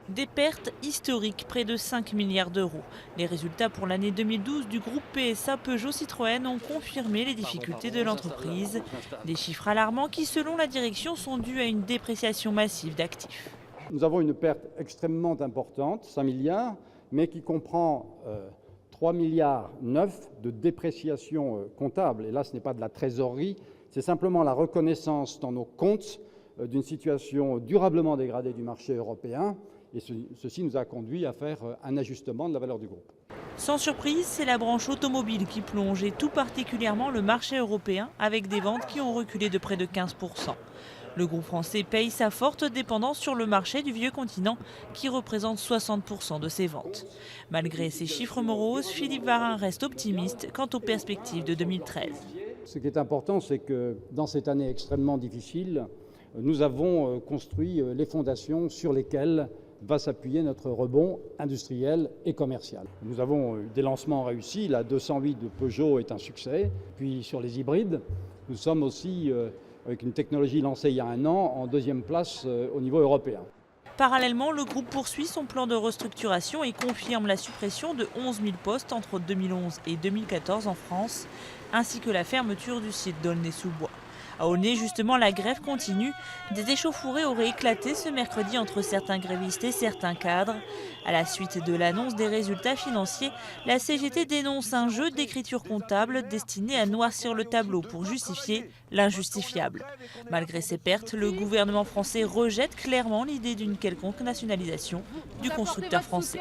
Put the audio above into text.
Des pertes historiques, près de 5 milliards d'euros. Les résultats pour l'année 2012 du groupe PSA Peugeot Citroën ont confirmé les difficultés de l'entreprise. Des chiffres alarmants qui, selon la direction, sont dus à une dépréciation massive d'actifs. Nous avons une perte extrêmement importante, 5 milliards, mais qui comprend 3 milliards 9 de dépréciation comptable. Et là, ce n'est pas de la trésorerie, c'est simplement la reconnaissance dans nos comptes d'une situation durablement dégradée du marché européen. Et ceci nous a conduit à faire un ajustement de la valeur du groupe. Sans surprise, c'est la branche automobile qui plonge, et tout particulièrement le marché européen, avec des ventes qui ont reculé de près de 15%. Le groupe français paye sa forte dépendance sur le marché du vieux continent, qui représente 60% de ses ventes. Malgré ces chiffres moroses, Philippe Varin reste optimiste quant aux perspectives de 2013. Ce qui est important, c'est que dans cette année extrêmement difficile, nous avons construit les fondations sur lesquelles va s'appuyer notre rebond industriel et commercial. Nous avons eu des lancements réussis, la 208 de Peugeot est un succès. Puis sur les hybrides, nous sommes aussi, avec une technologie lancée il y a un an, en deuxième place au niveau européen. Parallèlement, le groupe poursuit son plan de restructuration et confirme la suppression de 11 000 postes entre 2011 et 2014 en France, ainsi que la fermeture du site d'Aulnay-sous-Bois. À Aulnay, justement, la grève continue. Des échauffourées auraient éclaté ce mercredi entre certains grévistes et certains cadres. À la suite de l'annonce des résultats financiers, la CGT dénonce un jeu d'écriture comptable destiné à noircir le tableau pour justifier l'injustifiable. Malgré ces pertes, le gouvernement français rejette clairement l'idée d'une quelconque nationalisation du constructeur français.